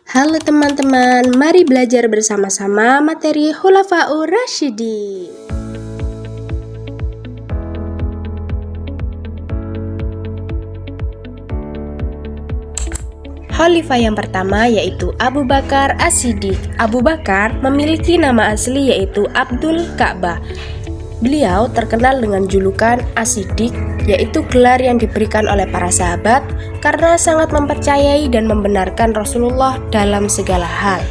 Halo teman-teman, mari belajar bersama-sama materi Khulafaur Rasyidin. Khalifah yang pertama yaitu Abu Bakar As-Siddiq. Abu Bakar memiliki nama asli yaitu Abdul Ka'bah. Beliau terkenal dengan julukan As-Siddiq, yaitu gelar yang diberikan oleh para sahabat karena sangat mempercayai dan membenarkan Rasulullah dalam segala hal.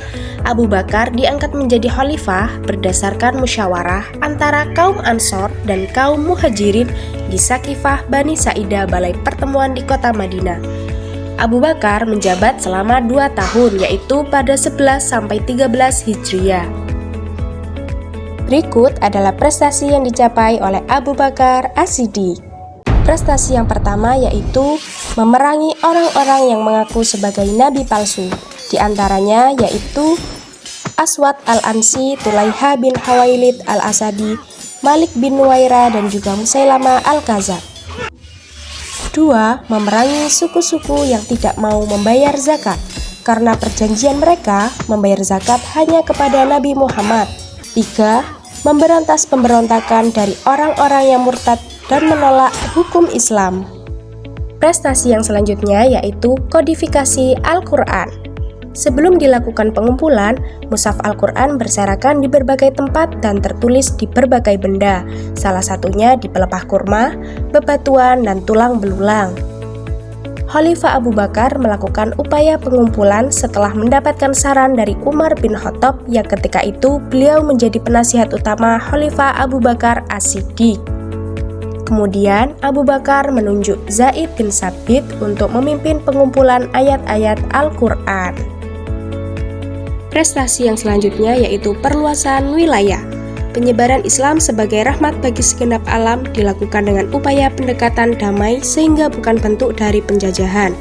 Abu Bakar diangkat menjadi khalifah berdasarkan musyawarah antara kaum Ansor dan kaum Muhajirin di Saqifah Bani Sa'idah, balai pertemuan di kota Madinah. Abu Bakar menjabat selama 2 tahun, yaitu pada 11-13 Hijriah. Berikut adalah prestasi yang dicapai oleh Abu Bakar As-Siddiq. Prestasi yang pertama yaitu memerangi orang-orang yang mengaku sebagai nabi palsu. Di antaranya yaitu Aswad al-Ansi, Tulaiha bin Khuwailid al-Asadi, Malik bin Nuwairah, dan juga Musailama al-Kadzab. 2. Memerangi suku-suku yang tidak mau membayar zakat, karena perjanjian mereka membayar zakat hanya kepada Nabi Muhammad. 3. Memberantas pemberontakan dari orang-orang yang murtad dan menolak hukum Islam. Prestasi yang selanjutnya yaitu kodifikasi Al-Quran. Sebelum dilakukan pengumpulan, mushaf Al-Quran berserakan di berbagai tempat dan tertulis di berbagai benda, salah satunya di pelepah kurma, bebatuan, dan tulang belulang. Khalifah Abu Bakar melakukan upaya pengumpulan setelah mendapatkan saran dari Umar bin Khattab yang ketika itu beliau menjadi penasihat utama Khalifah Abu Bakar As-Siddiq. Kemudian Abu Bakar menunjuk Zaid bin Tsabit untuk memimpin pengumpulan ayat-ayat Al-Quran. Prestasi yang selanjutnya yaitu perluasan wilayah. Penyebaran Islam sebagai rahmat bagi segenap alam dilakukan dengan upaya pendekatan damai sehingga bukan bentuk dari penjajahan.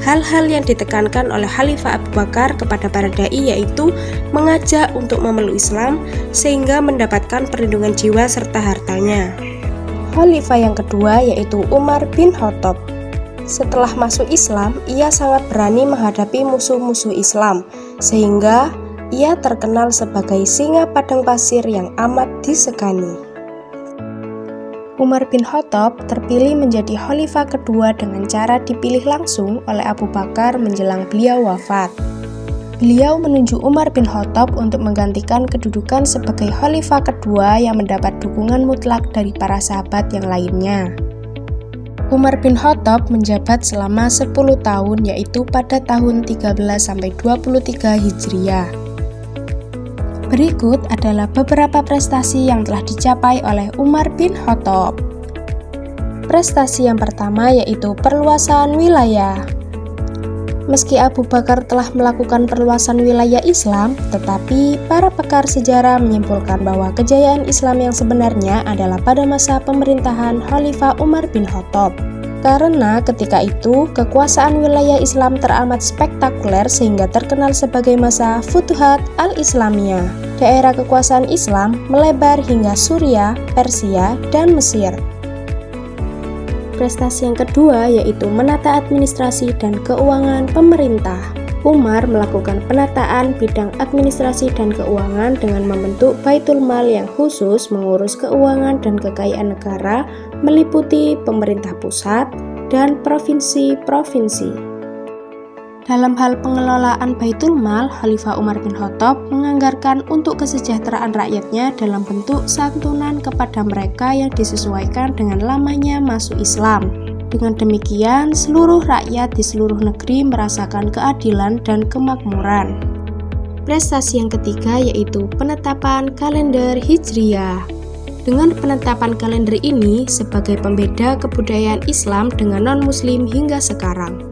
Hal-hal yang ditekankan oleh Khalifah Abu Bakar kepada para dai yaitu mengajak untuk memeluk Islam sehingga mendapatkan perlindungan jiwa serta hartanya. Khalifah yang kedua yaitu Umar bin Khattab. Setelah masuk Islam, ia sangat berani menghadapi musuh-musuh Islam sehingga ia terkenal sebagai singa padang pasir yang amat disegani. Umar bin Khattab terpilih menjadi khalifah kedua dengan cara dipilih langsung oleh Abu Bakar menjelang beliau wafat. Beliau menunjuk Umar bin Khattab untuk menggantikan kedudukan sebagai khalifah kedua yang mendapat dukungan mutlak dari para sahabat yang lainnya. Umar bin Khattab menjabat selama 10 tahun, yaitu pada tahun 13-23 Hijriah. Berikut adalah beberapa prestasi yang telah dicapai oleh Umar bin Khattab. Prestasi yang pertama yaitu perluasan wilayah. Meski Abu Bakar telah melakukan perluasan wilayah Islam, tetapi para pakar sejarah menyimpulkan bahwa kejayaan Islam yang sebenarnya adalah pada masa pemerintahan Khalifah Umar bin Khattab. Karena ketika itu, kekuasaan wilayah Islam teramat spektakuler sehingga terkenal sebagai masa Futuhat al-Islamiyah. Daerah kekuasaan Islam melebar hingga Suriah, Persia, dan Mesir. Prestasi yang kedua yaitu menata administrasi dan keuangan pemerintah. Umar melakukan penataan bidang administrasi dan keuangan dengan membentuk Baitul Mal yang khusus mengurus keuangan dan kekayaan negara, meliputi pemerintah pusat dan provinsi-provinsi. Dalam hal pengelolaan Baitul Mal, Khalifah Umar bin Khattab menganggarkan untuk kesejahteraan rakyatnya dalam bentuk santunan kepada mereka yang disesuaikan dengan lamanya masuk Islam. Dengan demikian, seluruh rakyat di seluruh negeri merasakan keadilan dan kemakmuran. Prestasi yang ketiga yaitu penetapan kalender Hijriah. Dengan penetapan kalender ini sebagai pembeda kebudayaan Islam dengan non-Muslim hingga sekarang.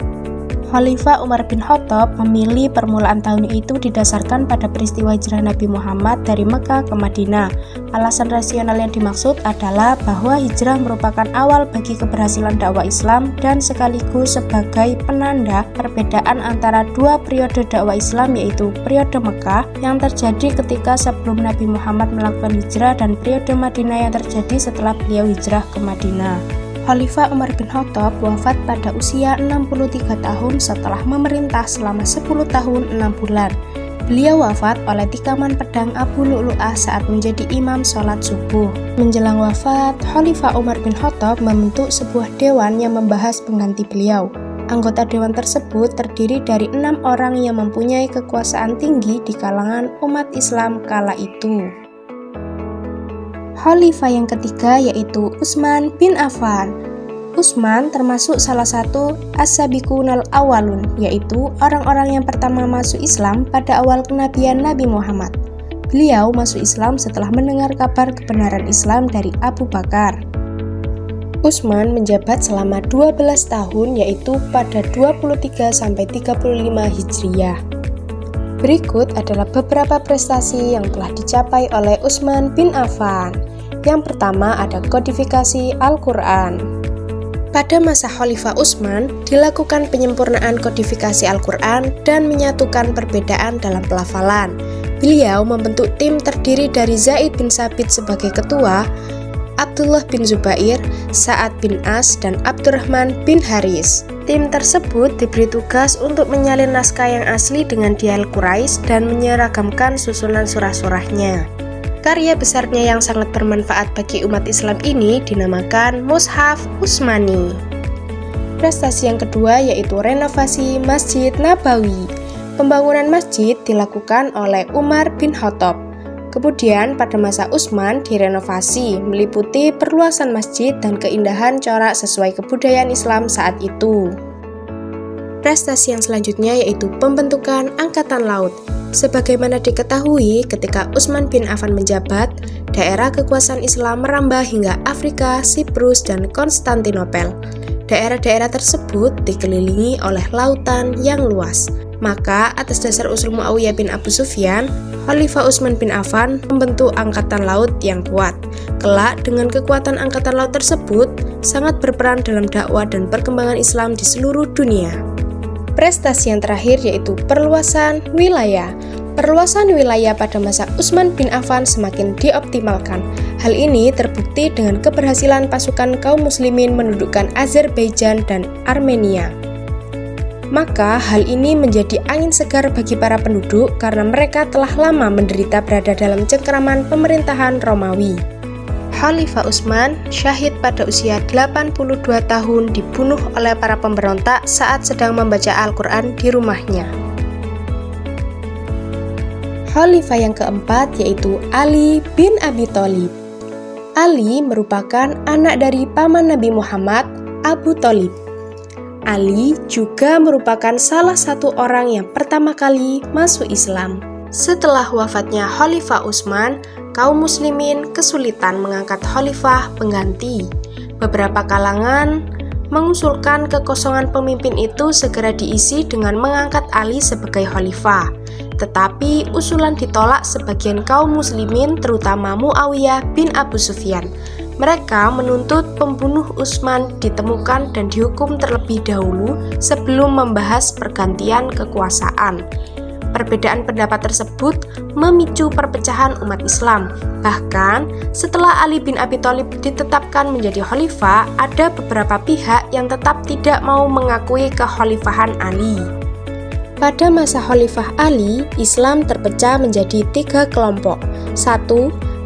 Khalifah Umar bin Khattab memilih permulaan tahun itu didasarkan pada peristiwa hijrah Nabi Muhammad dari Mekah ke Madinah. Alasan rasional yang dimaksud adalah bahwa hijrah merupakan awal bagi keberhasilan dakwah Islam dan sekaligus sebagai penanda perbedaan antara dua periode dakwah Islam, yaitu periode Mekah yang terjadi ketika sebelum Nabi Muhammad melakukan hijrah dan periode Madinah yang terjadi setelah beliau hijrah ke Madinah. Khalifah Umar bin Khattab wafat pada usia 63 tahun setelah memerintah selama 10 tahun 6 bulan. Beliau wafat oleh tikaman pedang Abu Lu'lu'ah saat menjadi imam sholat subuh. Menjelang wafat, Khalifah Umar bin Khattab membentuk sebuah dewan yang membahas pengganti beliau. Anggota dewan tersebut terdiri dari 6 orang yang mempunyai kekuasaan tinggi di kalangan umat Islam kala itu. Khalifah yang ketiga yaitu Utsman bin Affan. Utsman termasuk salah satu as-sabiqunal awwalun, yaitu orang-orang yang pertama masuk Islam pada awal kenabian Nabi Muhammad. Beliau masuk Islam setelah mendengar kabar kebenaran Islam dari Abu Bakar. Utsman menjabat selama 12 tahun, yaitu pada 23-35 Hijriah. Berikut adalah beberapa prestasi yang telah dicapai oleh Utsman bin Affan. Yang pertama ada kodifikasi Al-Quran. Pada masa Khalifah Utsman, dilakukan penyempurnaan kodifikasi Al-Quran dan menyatukan perbedaan dalam pelafalan. Beliau membentuk tim terdiri dari Zaid bin Tsabit sebagai ketua, Abdullah bin Zubair, Sa'ad bin As, dan Abdurrahman bin Haris. Tim tersebut diberi tugas untuk menyalin naskah yang asli dengan dial Quraisy dan menyeragamkan susunan surah-surahnya. Karya besarnya yang sangat bermanfaat bagi umat Islam ini dinamakan Mushaf Utsmani. Prestasi yang kedua yaitu renovasi Masjid Nabawi. Pembangunan masjid dilakukan oleh Umar bin Khattab. Kemudian pada masa Utsman direnovasi, meliputi perluasan masjid dan keindahan corak sesuai kebudayaan Islam saat itu. Prestasi yang selanjutnya yaitu pembentukan Angkatan Laut. Sebagaimana diketahui, ketika Utsman bin Affan menjabat, daerah kekuasaan Islam merambah hingga Afrika, Siprus, dan Konstantinopel. Daerah-daerah tersebut dikelilingi oleh lautan yang luas. Maka, atas dasar usul Muawiyah bin Abu Sufyan, Khalifah Utsman bin Affan membentuk Angkatan Laut yang kuat. Kelak, dengan kekuatan Angkatan Laut tersebut, sangat berperan dalam dakwah dan perkembangan Islam di seluruh dunia. Prestasi yang terakhir yaitu perluasan wilayah. Perluasan wilayah pada masa Utsman bin Affan semakin dioptimalkan. Hal ini terbukti dengan keberhasilan pasukan kaum muslimin menundukkan Azerbaijan dan Armenia. Maka hal ini menjadi angin segar bagi para penduduk karena mereka telah lama menderita berada dalam cengkeraman pemerintahan Romawi. Khalifah Utsman syahid pada usia 82 tahun dibunuh oleh para pemberontak saat sedang membaca Al-Quran di rumahnya. Khalifah yang keempat yaitu Ali bin Abi Thalib. Ali merupakan anak dari paman Nabi Muhammad, Abu Thalib. Ali juga merupakan salah satu orang yang pertama kali masuk Islam. Setelah wafatnya Khalifah Utsman, kaum muslimin kesulitan mengangkat khalifah pengganti. Beberapa kalangan mengusulkan kekosongan pemimpin itu segera diisi dengan mengangkat Ali sebagai khalifah. Tetapi usulan ditolak sebagian kaum muslimin terutama Muawiyah bin Abu Sufyan. Mereka menuntut pembunuh Utsman ditemukan dan dihukum terlebih dahulu sebelum membahas pergantian kekuasaan. Perbedaan pendapat tersebut memicu perpecahan umat Islam. Bahkan, setelah Ali bin Abi Thalib ditetapkan menjadi khalifah, ada beberapa pihak yang tetap tidak mau mengakui kekhalifahan Ali. Pada masa Khalifah Ali, Islam terpecah menjadi 3 kelompok. 1.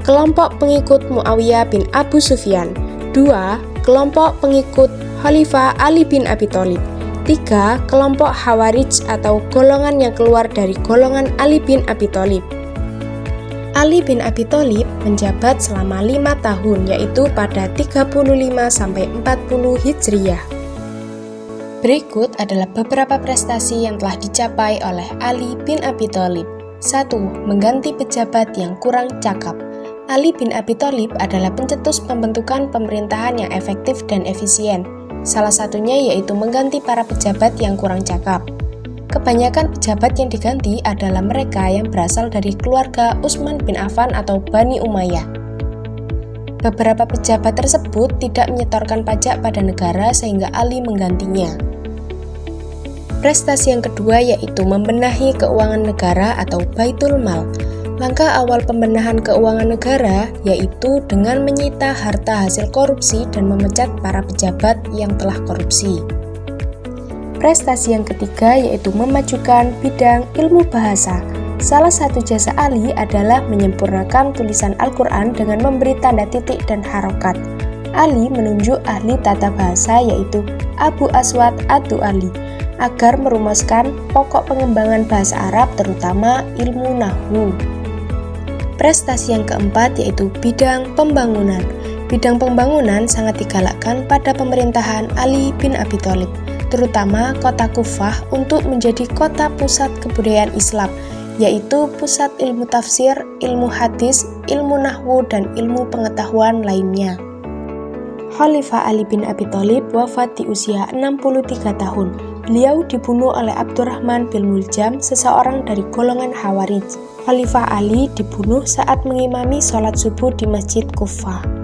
Kelompok pengikut Muawiyah bin Abu Sufyan. 2. Kelompok pengikut Khalifah Ali bin Abi Thalib. 3. Kelompok Khawarij atau golongan yang keluar dari golongan Ali bin Abi Thalib. Ali bin Abi Thalib menjabat selama 5 tahun, yaitu pada 35-40 Hijriah. Berikut adalah beberapa prestasi yang telah dicapai oleh Ali bin Abi Thalib. 1. Mengganti pejabat yang kurang cakap. Ali bin Abi Thalib adalah pencetus pembentukan pemerintahan yang efektif dan efisien. Salah satunya yaitu mengganti para pejabat yang kurang cakap. Kebanyakan pejabat yang diganti adalah mereka yang berasal dari keluarga Utsman bin Affan atau Bani Umayyah. Beberapa pejabat tersebut tidak menyetorkan pajak pada negara sehingga Ali menggantinya. Prestasi yang kedua yaitu membenahi keuangan negara atau Baitul Mal. Langkah awal pembenahan keuangan negara yaitu dengan menyita harta hasil korupsi dan memecat para pejabat yang telah korupsi. Prestasi yang ketiga yaitu memajukan bidang ilmu bahasa. Salah satu jasa Ali adalah menyempurnakan tulisan Al-Quran dengan memberi tanda titik dan harokat. Ali menunjuk ahli tata bahasa yaitu Abu Aswad Ad-Du'ali agar merumuskan pokok pengembangan bahasa Arab terutama ilmu nahwu. Prestasi yang keempat yaitu bidang pembangunan. Bidang pembangunan sangat digalakkan pada pemerintahan Ali bin Abi Thalib, terutama kota Kufah untuk menjadi kota pusat kebudayaan Islam, yaitu pusat ilmu tafsir, ilmu hadis, ilmu nahwu, dan ilmu pengetahuan lainnya. Khalifah Ali bin Abi Thalib wafat di usia 63 tahun. Beliau dibunuh oleh Abdurrahman bin Muljam, seseorang dari golongan Khawarij. Khalifah Ali dibunuh saat mengimami sholat subuh di Masjid Kufah.